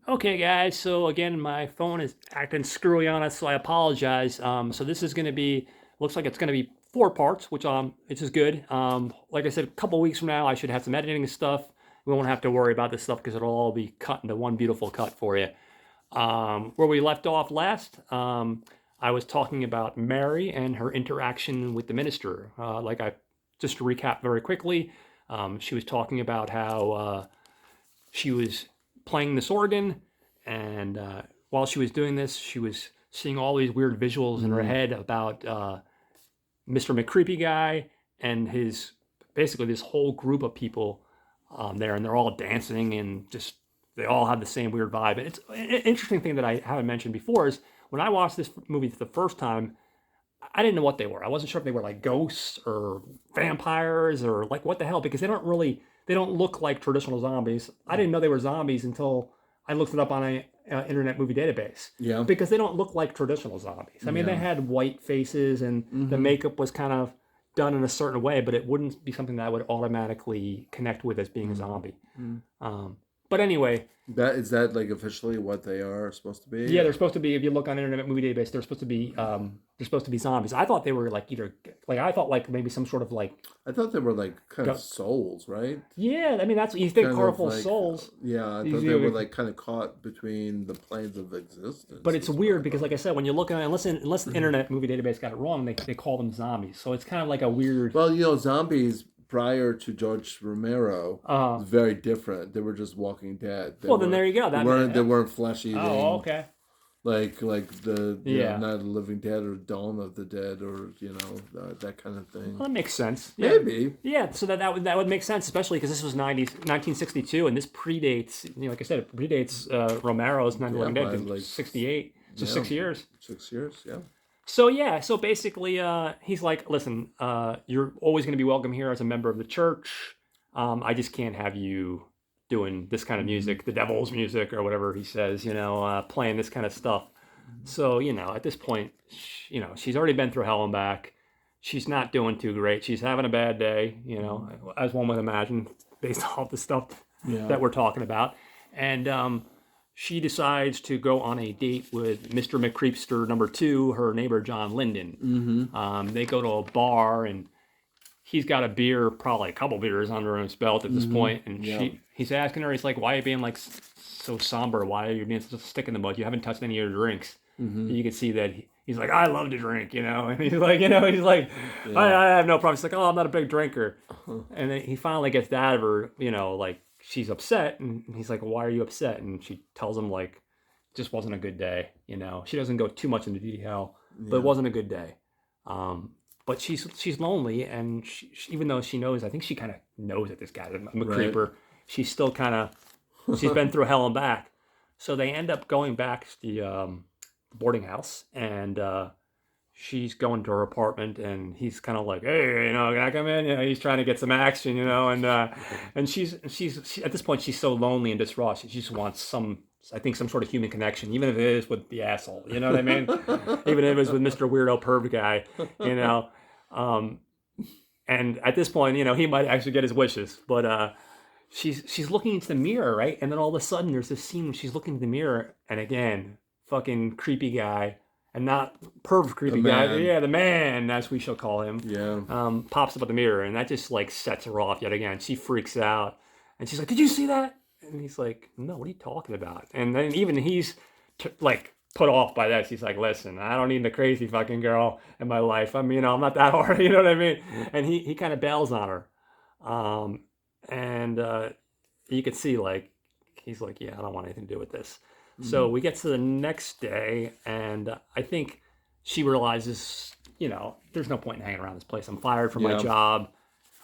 Okay, guys. So again, my phone is acting screwy on us, so I apologize. So this is going to be, looks like it's going to be 4 parts, which is good. Like I said, a couple weeks from now, I should have some editing stuff. We won't have to worry about this stuff because it'll all be cut into one beautiful cut for you. Where we left off last, I was talking about Mary and her interaction with the minister. Just to recap very quickly, she was talking about how she was playing this organ, and while she was doing this, she was seeing all these weird visuals in her Mm, head about Mr. McCreepy guy and his basically this whole group of people there, and they're all dancing and just they all have the same weird vibe. And it's an interesting thing that I haven't mentioned before is when I watched this movie the first time, I didn't know what they were. I wasn't sure if they were like ghosts or vampires or like what the hell because they don't look like traditional zombies. I didn't know they were zombies until I looked it up on a internet movie database yeah. because they don't look like traditional zombies. I mean, they Yeah. had white faces and the Mm-hmm. makeup was kind of done in a certain way, but it wouldn't be something that I would automatically connect with as being a zombie. Mm-hmm. Um, but anyway, That is that like officially what they are supposed to be? yeah, they're supposed to be. If you look on Internet Movie Database, they're supposed to be zombies. I thought they were like either like I thought like maybe some sort of like I thought they were like kind of go- souls, right? yeah. I mean that's you think Kind of Carnival of like Souls, yeah. I thought they were you- like kind of caught between the planes of but existence. it's Is what I weird because thought. like I said, when you look at it, unless the Internet Movie Database got it wrong, they call them zombies. So it's kind of like a weird. Well, zombies prior to George Romero Uh, was very different. They were just Walking Dead. They well then weren't. there you go. They weren't. They weren't flesh oh eating okay. like the Yeah. Night of the Living Dead or Dawn of the Dead or that kind of thing. Well, that makes sense. Yeah. Maybe. Yeah, so that would make sense, especially because this was 1962, and this predates, like I said, it predates Romero's Night of the Yeah, Living by Dead, like 68, so yeah 6 years. 6 years. Yeah. So yeah, so basically, he's like, listen, you're always going to be welcome here as a member of the church. I just can't have you doing this kind of Mm-hmm. music, the devil's music or whatever he says, playing this kind of stuff. So, at this point, she's already been through hell and back. She's not doing too great. She's having a bad day, as one would imagine, based off the stuff Yeah. that we're talking about. And she decides to go on a date with Mr. McCreepster number two, her neighbor John Linden. Mm-hmm. They go to a bar, and he's got a beer, probably a couple beers under his belt at this Mm-hmm. point, and Yeah. he's asking her, he's like, "Why are you being like so somber? Why are you being such a stick in the mud? You haven't touched any of your drinks." Mm-hmm. You can see that he's like, "I love to drink," and he's like, I have no problem. He's like, "Oh, I'm not a big drinker," and then he finally gets that out of her, like she's upset, and he's like, "Why are you upset?" And she tells him like, "Just wasn't a good day." She doesn't go too much into detail, but it Yeah. wasn't a good day. Um, but she's lonely, and even though she knows, I think she kind of knows that this guy's a Right. creeper. She's still kind of she's been through hell and back. So they end up going back to the boarding house, and she's going to her apartment, and he's kind of like, "Hey, can I come in?" He's trying to get some action, and she, at this point she's so lonely and distraught. She just wants I think some sort of human connection, even if it is with the asshole. You know what I mean? Even if it was with Mr. Weirdo Perv guy, you know. Um, and at this point, he might actually get his wishes, but she's looking into the mirror, right? And then all of a sudden, there's this scene where she's looking in the mirror, and again, fucking creepy guy, and not perv The creepy guy, man. yeah, the man, as we shall call him, Yeah. pops up at the mirror, and that just like sets her off yet again. She freaks out, and she's like, "Did you see that?" And he's like, "No, what are you talking about?" And then even he's like put off by that. She's like, "Listen, I don't need the crazy fucking girl in my life. I mean, I'm not that hard." You know what I mean? And he kind of bails on her. Um, and you could see like he's like, "Yeah, I don't want anything to do with this." So Mm-hmm. we get to the next day, and I think she realizes, there's no point in hanging around this place. I'm fired from my Yeah. job.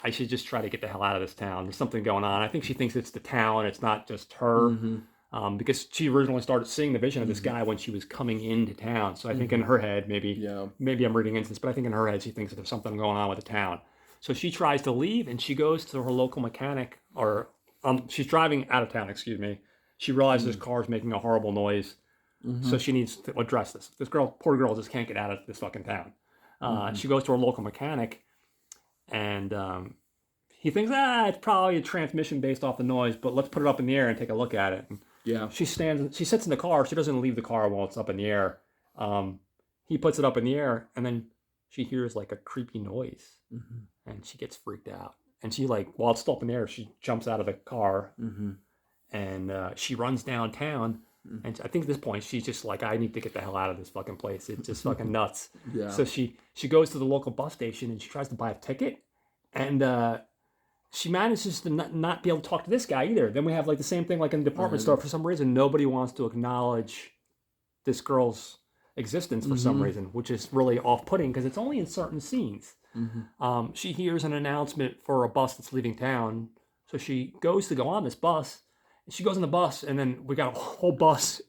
I should just try to get the hell out of this town. There's something going on. I think she thinks it's the town. It's not just her. Mm-hmm. Because she originally started seeing the vision of this Mm-hmm. guy when she was coming into town. So I think in Mm-hmm. her head, Yeah. maybe I'm reading into this, but I think in her head she thinks that there's something going on with the town. So she tries to leave, and she goes to her local mechanic, or she's driving out of town. Excuse me. She realizes this car's making a horrible noise, Mm-hmm. so she needs to address this. This poor girl, just can't get out of this fucking town. Mm-hmm. She goes to her local mechanic, and he thinks, it's probably a transmission based off the noise, but let's put it up in the air and take a look at it. And Yeah. She sits in the car. She doesn't leave the car while it's up in the air. He puts it up in the air, and then she hears like a creepy noise, and she gets freaked out. And she like, while it's still up in the air, she jumps out of the car, and she runs downtown. And I think at this point she's just like, I need to get the hell out of this fucking place. It's just fucking nuts. Yeah. So she goes to the local bus station and she tries to buy a ticket, and she manages to not be able to talk to this guy either. Then we have like the same thing like in the department store. For some reason, nobody wants to acknowledge this girl's existence for some reason, which is really off-putting because it's only in certain scenes. She hears an announcement for a bus that's leaving town, so she goes to go on this bus. She goes on the bus, and then we got a whole bus,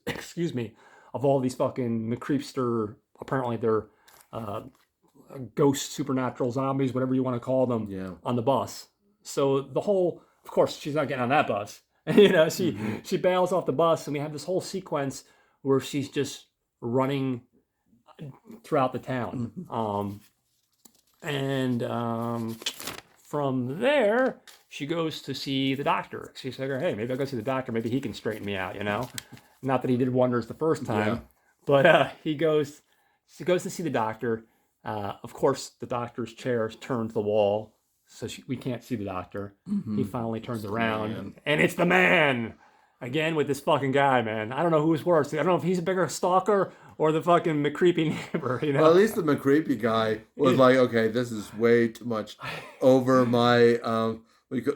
of all these fucking McCreepster, apparently they're ghost, supernatural zombies, whatever you want to call them, on the bus. So the whole, of course, she's not getting on that bus. She bails off the bus, and we have this whole sequence where she's just running throughout the town. From there, she goes to see the doctor. She's like, hey, maybe I'll go see the doctor. Maybe he can straighten me out, Not that he did wonders the first time, but she goes to see the doctor. Of course, the doctor's chair is turned to the wall, so we can't see the doctor. He finally turns around, and it's the man! Again, with this fucking guy, man. I don't know who's worse. I don't know if he's a bigger stalker or the fucking McCreepy neighbor, Well, at least the McCreepy guy was like, okay, this is way too much over my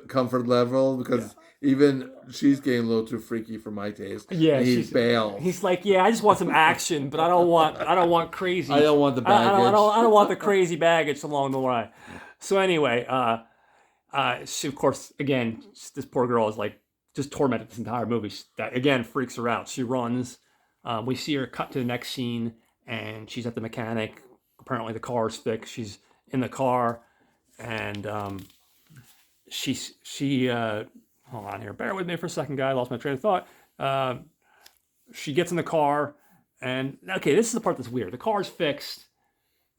comfort level, because even she's getting a little too freaky for my taste. Yeah, and he's bailed. He's like, I just want some action, but I don't want crazy. I don't want the baggage. I don't want the crazy baggage along the way. So anyway, she, of course, again, this poor girl is like just tormented this entire movie. That again freaks her out. She runs. We see her cut to the next scene, and she's at the mechanic. Apparently, the car is fixed. She's in the car, and she hold on here. Bear with me for a second, guy. I lost my train of thought. She gets in the car, and okay, this is the part that's weird. The car's fixed.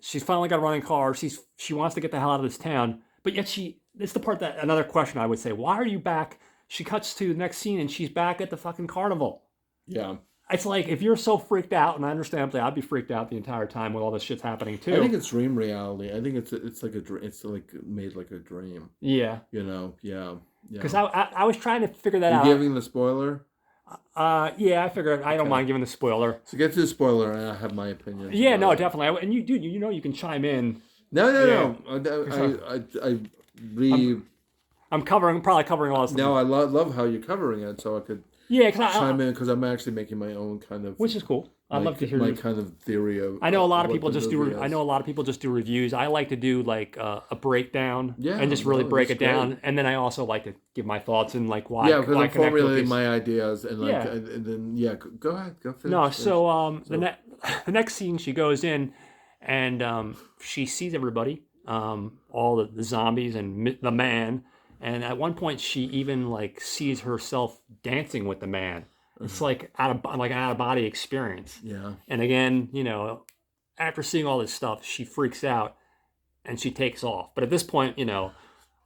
She's finally got a running car. She wants to get the hell out of this town, but yet this is the part that another question I would say. Why are you back? She cuts to the next scene, and she's back at the fucking carnival. Yeah. It's like, if you're so freaked out, and I understand, I'd be freaked out the entire time with all this shit's happening too. I think it's dream reality. I think it's like it's like made like a dream. Yeah. Yeah. Because I was trying to figure that out. You giving the spoiler? Yeah, I figured I don't mind giving the spoiler. So get to the spoiler, and I have my opinion. Yeah, no, definitely. And you can chime in. No. I'm probably covering all this. No, I love how you're covering it, so I could chime in, because I'm actually making my own kind of, which is cool. I'd love to hear my kind of theory of. I know a lot of people just do. I know a lot of people just do reviews. I like to do like a breakdown, and just really break it down, and then I also like to give my thoughts and like why. Yeah, because I'm formulating my ideas, and like, and then go ahead, go finish. No, so the next scene, she goes in, and she sees everybody, all the zombies and the man. And at one point, she even like sees herself dancing with the man. It's like an out of body experience. Yeah. And again, after seeing all this stuff, she freaks out and she takes off. But at this point,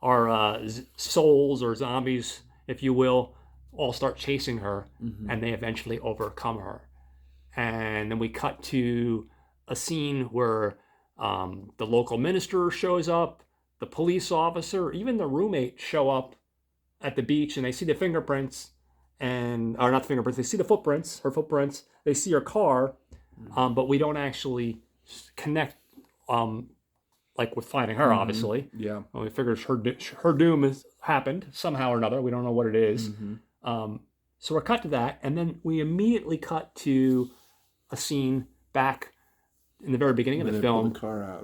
our souls or zombies, if you will, all start chasing her, and they eventually overcome her. And then we cut to a scene where the local minister shows up. The police officer, even the roommate show up at the beach, and they see the fingerprints, or not the fingerprints, they see the footprints, her footprints, they see her car, but we don't actually connect, like with finding her, obviously. Yeah. Well, we figure her doom has happened somehow or another. We don't know what it is. So we're cut to that, and then we immediately cut to a scene back in the very beginning of the film,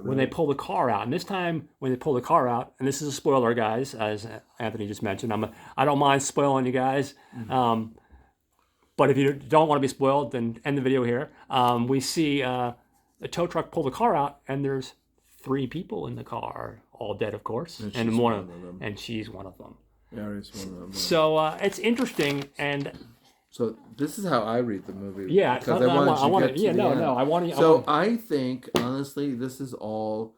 when they pull the car out. And this time, when they pull the car out, and this is a spoiler, guys, as Anthony just mentioned. I don't mind spoiling you guys. But if you don't want to be spoiled, then end the video here. We see a tow truck pull the car out, and there's 3 people in the car, all dead, of course. And she's one of them. Yeah, she's one of them. So it's interesting, and... So this is how I read the movie. Yeah, because I want to. Yeah, I want to. So I think honestly, this is all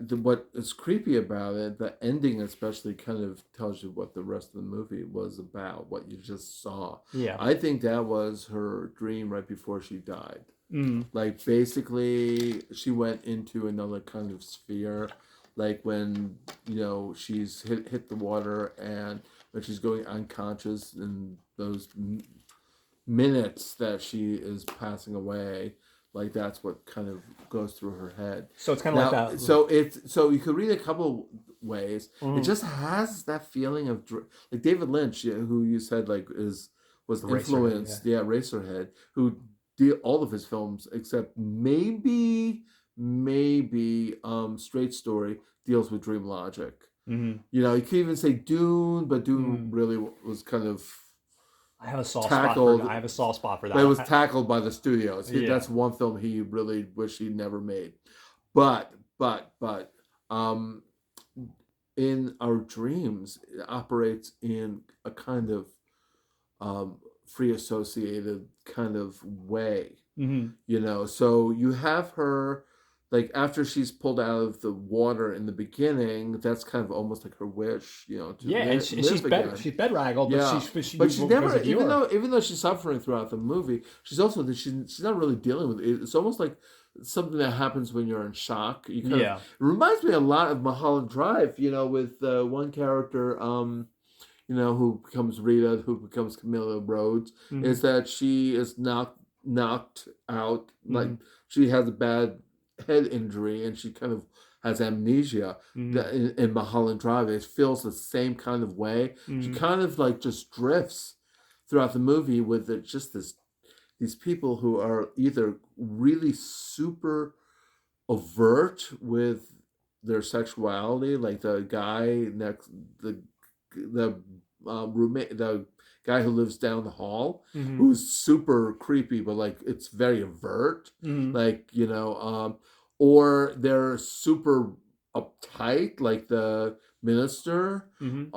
what is creepy about it, the ending especially kind of tells you what the rest of the movie was about, what you just saw. Yeah. I think that was her dream right before she died. Mm. Like basically, she went into another kind of sphere, like when she's hit the water and when she's going unconscious in those minutes that she is passing away, like that's what kind of goes through her head. So it's kind of like that. So you could read a couple ways. It Mm. just has that feeling of like David Lynch, who you said like was The Eraserhead, influenced, Eraserhead, who did all of his films except maybe Straight Story deals with dream logic. Mm-hmm. You could even say Dune, but Dune really was kind of I have a soft tackled. spot for. I have a soft spot for that. But it was tackled by the studios. Yeah. That's one film he really wished he never made. But in our dreams, it operates in a kind of free associated kind of way. Mm-hmm. So you have her, like after she's pulled out of the water in the beginning, that's kind of almost like her wish, to and she's bedraggled, but she's never, even though she's suffering throughout the movie, she's not really dealing with it. It's almost like something that happens when you're in shock. It reminds me a lot of Mulholland Drive, with one character, who becomes Rita, who becomes Camilla Rhodes, is that she is knocked out, like she has a bad head injury and she kind of has amnesia. In Mulholland Drive, it feels the same kind of way. She kind of like just drifts throughout the movie with these people who are either really super overt with their sexuality, like the guy next, the roommate, the guy who lives down the hall, who's super creepy, but like it's very overt, like or they're super uptight, like the minister,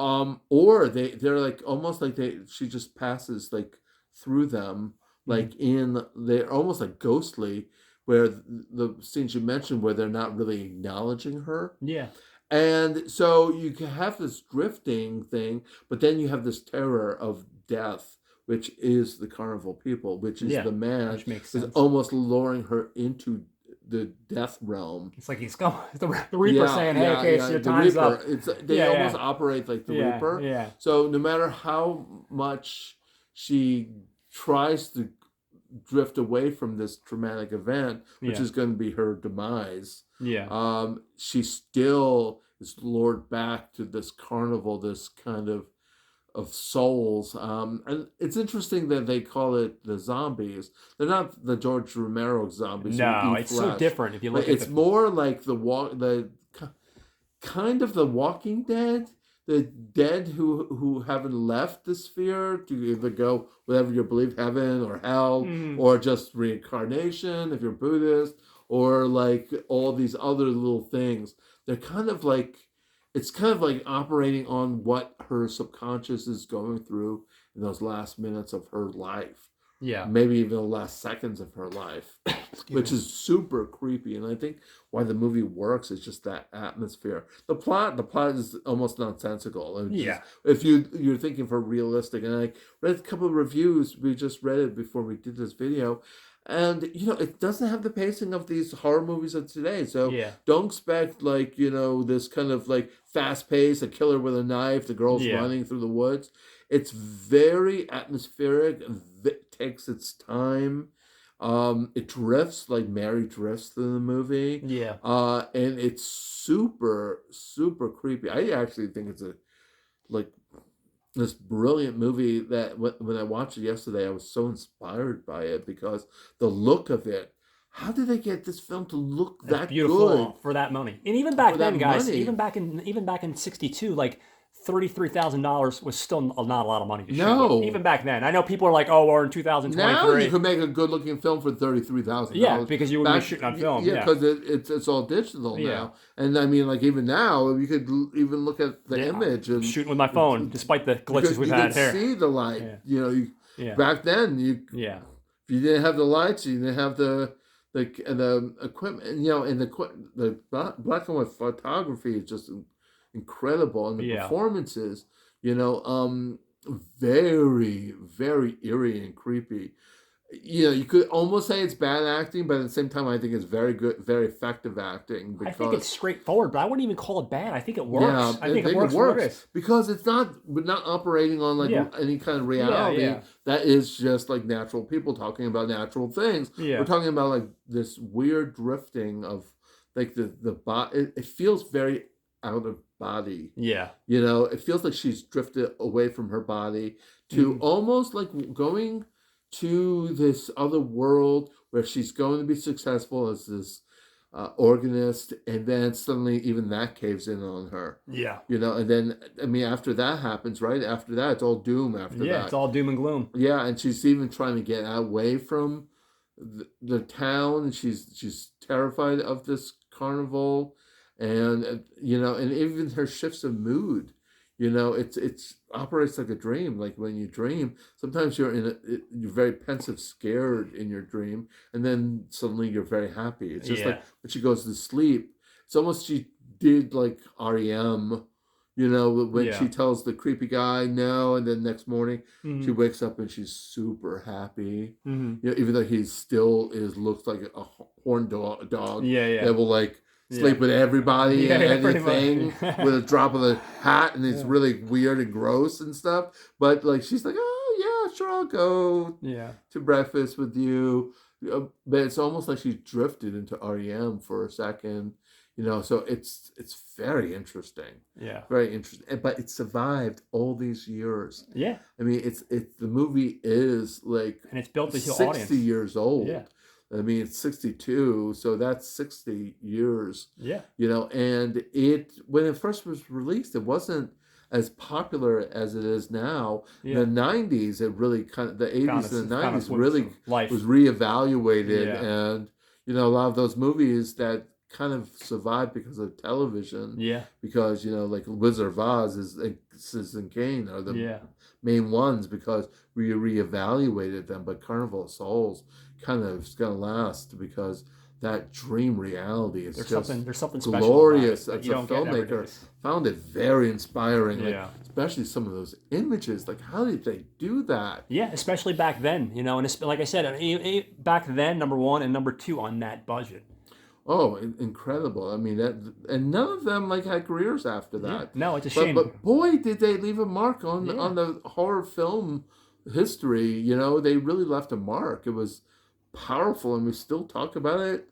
or they're like almost like she just passes like through them, like they're almost like ghostly, where the scenes you mentioned where they're not really acknowledging her. Yeah. And so you can have this drifting thing, but then you have this terror of death, which is the carnival people, which is the man, which makes sense. Is almost luring her into the death realm. It's like he's coming, the Reaper saying, "Hey, Case, your time's up." They almost operate like the Reaper. Yeah. So no matter how much she tries to drift away from this traumatic event, which is going to be her demise, she still is lured back to this carnival, this kind of souls. And it's interesting that they call it the zombies. They're not the George Romero zombies. No, it's flesh. So different if you look at it. It's more like the kind of the Walking Dead. The dead who haven't left the sphere to either go whatever you believe, heaven or hell, or just reincarnation if you're Buddhist, or like all these other little things. They're kind of like, it's kind of like operating on what her subconscious is going through in those last minutes of her life. Yeah. Maybe even the last seconds of her life, which is super creepy. And I think why the movie works is just that atmosphere. The plot is almost nonsensical. If you're thinking for realistic, and I read a couple of reviews, we just read it before we did this video, and it doesn't have the pacing of these horror movies of today. So don't expect like this kind of like fast pace, a killer with a knife, the girl's running through the woods. It's very atmospheric. It takes its time. It drifts like Mary drifts through the movie. Yeah. And it's super, super creepy. I actually think it's this brilliant movie that when I watched it yesterday, I was so inspired by it because the look of it. How did they get this film to look that beautiful good for that money? And even back then, guys, even back in '62, like $33,000 was still not a lot of money to shoot. Even back then. I know people are like, "Oh, we're in 2023." Now you can make a good-looking film for $33,000. Yeah, because you would be shooting on film. Yeah, because it's all digital now. And I mean, like even now, you could even look at the image and shooting with my phone, despite the glitches we've had here. You could see the light. Back then, if you didn't have the lights, you didn't have the and the equipment, and the black and white photography is just incredible, and the performances, very, very eerie and creepy. You could almost say it's bad acting, but at the same time, I think it's very good, very effective acting. I think it's straightforward, but I wouldn't even call it bad. I think it works. Yeah, I think it works. For it is. Because we're not operating on any kind of reality. That is just like natural people talking about natural things. We're talking about like this weird drifting of like the body. It feels very out of body. Yeah. It feels like she's drifted away from her body to almost like going to this other world where she's going to be successful as this organist, and then suddenly even that caves in on her. Yeah. And then, after that happens, right? After that, it's all doom after that. Yeah, it's all doom and gloom. Yeah, and she's even trying to get away from the town, and she's terrified of this carnival, and, and even her shifts of mood. It's operates like a dream. Like when you dream, sometimes you're you're very pensive, scared in your dream, and then suddenly you're very happy. It's just like when she goes to sleep. It's almost she did like REM, when she tells the creepy guy no, and then next morning she wakes up and she's super happy. Even though he still looks like a horned dog. Yeah. That will like sleep with everybody and anything with a drop of the hat, and it's really weird and gross and stuff. But like she's like, oh yeah, sure, I'll go to breakfast with you. But it's almost like she drifted into REM for a second, So it's very interesting. Yeah, very interesting. But it survived all these years. Yeah, it's the movie is like, and it's built to 60 audience. years old. Yeah. It's 62, so that's 60 years. Yeah. And when it first was released, it wasn't as popular as it is now. Yeah. In the 90s, it really the 80s and the 90s really was reevaluated. And, a lot of those movies that kind of survived because of television. Yeah. Because, like Wizard of Oz and Citizen Kane are the main ones because we reevaluated them. But Carnival of Souls kind of is going to last because that dream reality is there's something glorious. Special as a filmmaker, found it very inspiring. Especially some of those images. Like, how did they do that? Yeah, especially back then. And it's, like I said, back then, number one, and number two on that budget. Oh, incredible! And none of them had careers after that. Yeah. No, it's a shame. But boy, did they leave a mark on the horror film history. They really left a mark. It was powerful, and we still talk about it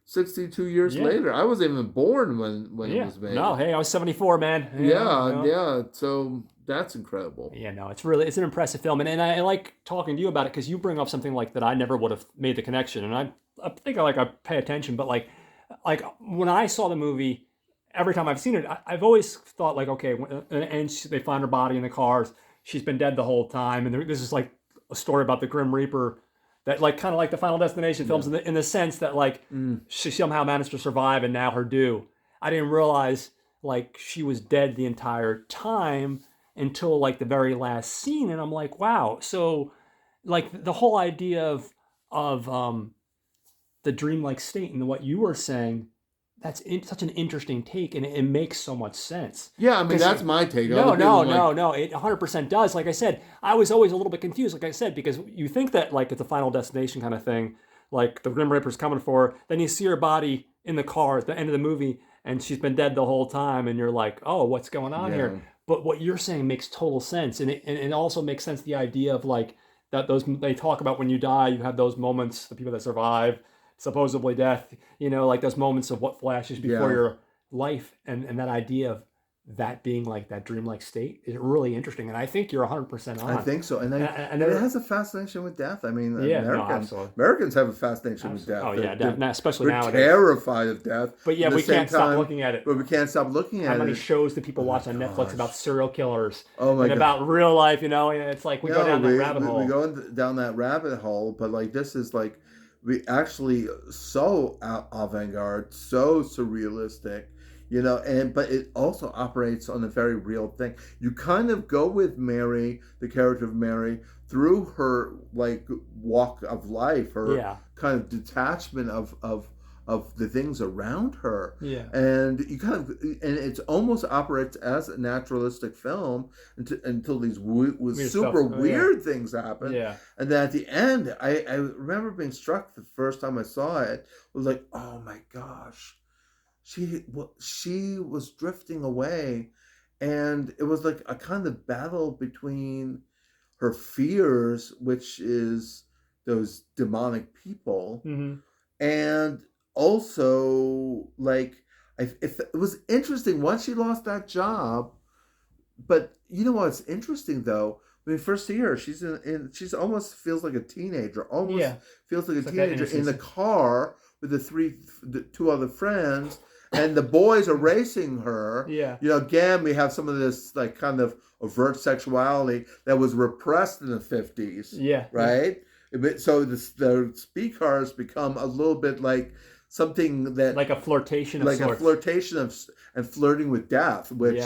62 years later. I wasn't even born when it was made. No, hey, I was 74, man. Yeah. So that's incredible. Yeah, no, it's an impressive film, and I like talking to you about it because you bring up something like that I never would have made the connection, and I think I pay attention, but like when I saw the movie, every time I've seen it, I've always thought like, okay, and they find her body in the cars. She's been dead the whole time, and this is like a story about the Grim Reaper. That kind of like the Final Destination films in the sense that she somehow managed to survive and now her due. I didn't realize she was dead the entire time until the very last scene, and I'm like, wow. So the whole idea of the dreamlike state and what you were saying, that's such an interesting take, and it makes so much sense. Yeah, that's my take. No, it 100% does. Like I said, I was always a little bit confused, like I said, because you think that it's a Final Destination kind of thing, like the Grim Reaper's coming for her, then you see her body in the car at the end of the movie, and she's been dead the whole time, and you're like, oh, what's going on here? But what you're saying makes total sense, and it also makes sense, the idea of that they talk about when you die, you have those moments, the people that survive, supposedly death, those moments of what flashes before your life, and that idea of that being that dreamlike state is really interesting, and I think you're 100% on. I think so, and it has a fascination with death. Americans have a fascination with death. Oh yeah, especially nowadays. We're terrified of death. But yeah, we can't stop looking at it. But we can't stop looking at it. How many shows do people watch on Netflix about serial killers? Oh my God. About real life, it's we go down that rabbit hole. We go down that rabbit hole, but this is we actually so avant-garde, so surrealistic. but it also operates on a very real thing. You kind of go with Mary, the character of Mary, through her like walk of life, her kind of detachment of the things around her. Yeah. And you kind of, and it almost operates as a naturalistic film until these super weird things happen. Yeah. And then at the end, I remember being struck the first time I saw it. It was like, oh my gosh, she was drifting away, and it was like a kind of battle between her fears, which is those demonic people, and also like it was interesting once she lost that job. But you know what's interesting though, when we first see her, she's she's almost feels like a teenager, feels like a teenager in the car with the two other friends, and the boys are racing her. Again, we have some of this like kind of overt sexuality that was repressed in the 50s. Right. So the speed cars become a little bit like something that like a flirtation of sorts. A flirtation and flirting with death, which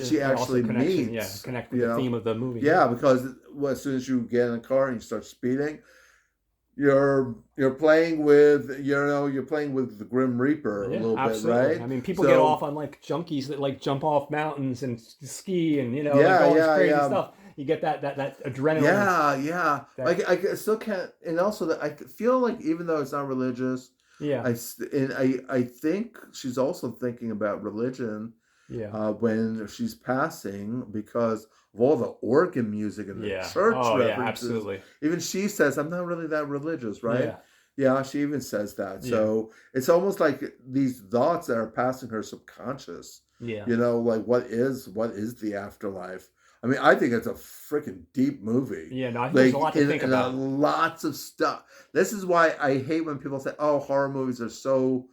she actually means. Connect with the theme of the movie. Because as soon as you get in a car and you start speeding, you're playing with the Grim Reaper a little bit, right? I mean, people get off on like junkies that like jump off mountains and ski and like all this crazy stuff. You get that adrenaline. Like I still can't, and also that I feel like even though it's not religious, I think she's also thinking about religion. When she's passing, because of all the organ music and the church references. Absolutely. Even she says, I'm not really that religious, right? She even says that. So it's almost like these thoughts that are passing her subconscious. Like what is the afterlife? I mean, I think it's a freaking deep movie. I think there's a lot to think about. Lots of stuff. This is why I hate when people say, oh, horror movies are so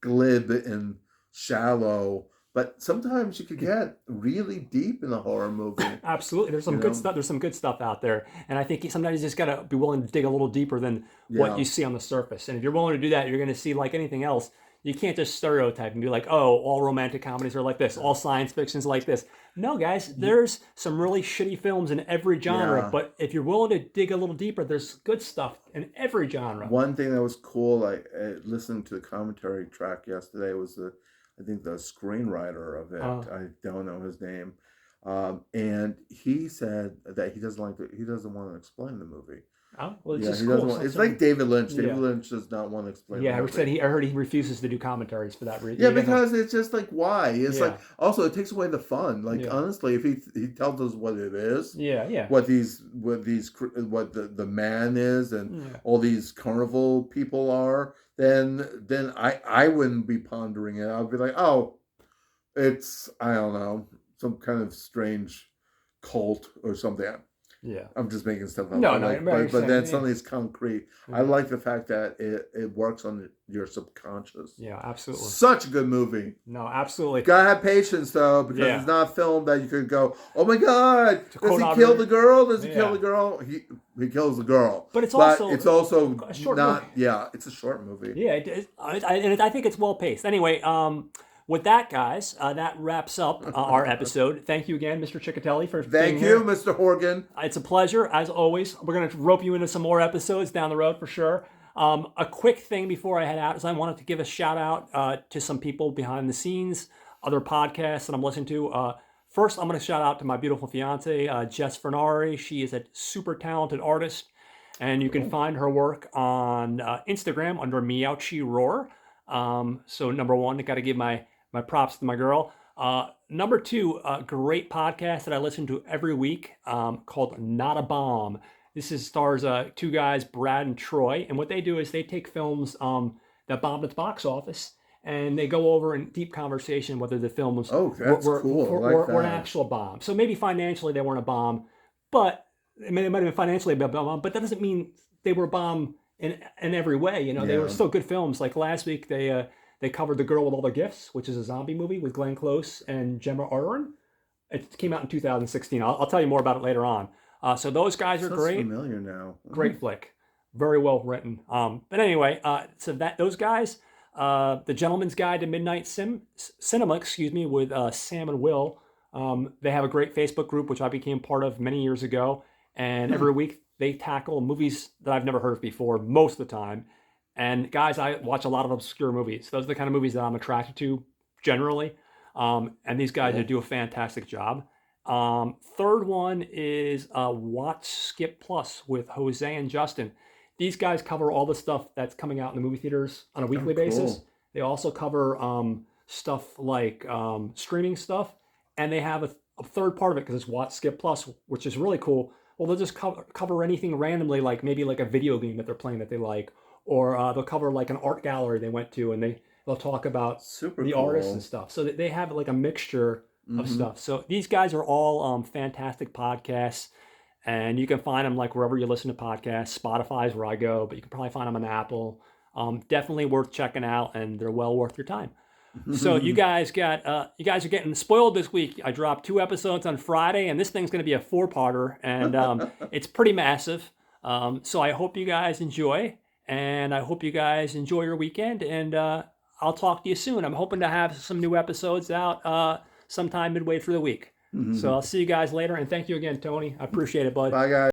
glib and shallow. But sometimes you could get really deep in a horror movie. Absolutely. There's some good stuff. There's some good stuff out there. And I think sometimes you just got to be willing to dig a little deeper than what you see on the surface. And if you're willing to do that, you're going to see like anything else. You can't just stereotype and be like, oh, all romantic comedies are like this. All science fiction's like this. No, guys, there's some really shitty films in every genre. But if you're willing to dig a little deeper, there's good stuff in every genre. One thing that was cool, I listened to the commentary track yesterday, was I think the screenwriter of it. I don't know his name. And he said that he doesn't want to explain the movie. Oh, well, it's just cool. It's like David Lynch. David Lynch does not want to explain. I heard he refuses to do commentaries for that reason. Yeah, because it's just like, why? It's like, also it takes away the fun. Like honestly, if he tells us what it is, what the man is and all these carnival people are, then I wouldn't be pondering it. I'd be like, oh, it's, I don't know, some kind of strange cult or something. I'm just making stuff up. But then something is concrete. I like the fact that it works on your subconscious. Absolutely. Such a good movie. No, absolutely. Gotta have patience though, because it's not a film that you could go, oh my God, does he kill the girl? Does he kill the girl? He kills the girl. But it's also a short movie. It's a short movie. And I think it's well paced. Anyway, with that, guys, that wraps up our episode. Thank you again, Mr. Ciccatelli, for being here. Thank you, Mr. Horgan. It's a pleasure, as always. We're going to rope you into some more episodes down the road for sure. A quick thing before I head out is I wanted to give a shout out to some people behind the scenes, other podcasts that I'm listening to. First, I'm going to shout out to my beautiful fiance, Jess Fernari. She is a super talented artist, and you can find her work on Instagram under Meowchi Roar. So number one, I got to give my props to my girl. Number two, a great podcast that I listen to every week called Not a Bomb. This stars two guys, Brad and Troy. And what they do is they take films that bombed at the box office and they go over in deep conversation whether the film was cool. were an actual bomb. So maybe financially they weren't a bomb, but it might have been financially a bomb, but that doesn't mean they were a bomb in every way. They were still good films. Like last week, they covered The Girl with All the Gifts, which is a zombie movie with Glenn Close and Gemma Arterton. It came out in 2016. I'll tell you more about it later on. So those guys are great. Familiar now. Great flick. Very well written. But anyway, so those guys, The Gentleman's Guide to Midnight Cinema, with Sam and Will. They have a great Facebook group, which I became part of many years ago. And every week they tackle movies that I've never heard of before, most of the time. And guys, I watch a lot of obscure movies. Those are the kind of movies that I'm attracted to generally. And these guys do a fantastic job. Third one is Watch Skip Plus with Jose and Justin. These guys cover all the stuff that's coming out in the movie theaters on a weekly basis. They also cover stuff like streaming stuff. And they have a third part of it because it's Watch Skip Plus, which is really cool. Well, they'll just cover anything randomly, like maybe like a video game that they're playing that they like. Or they'll cover like an art gallery they went to, and they'll talk about the artists and stuff. So they have like a mixture of stuff. So these guys are all fantastic podcasts, and you can find them like wherever you listen to podcasts. Spotify is where I go, but you can probably find them on Apple. Definitely worth checking out, and they're well worth your time. So you guys are getting spoiled this week. I dropped 2 episodes on Friday, and this thing's going to be a 4-parter, and it's pretty massive. So I hope you guys enjoy. And I hope you guys enjoy your weekend, and I'll talk to you soon. I'm hoping to have some new episodes out sometime midway through the week. So I'll see you guys later, and thank you again, Tony. I appreciate it, bud. Bye, guys.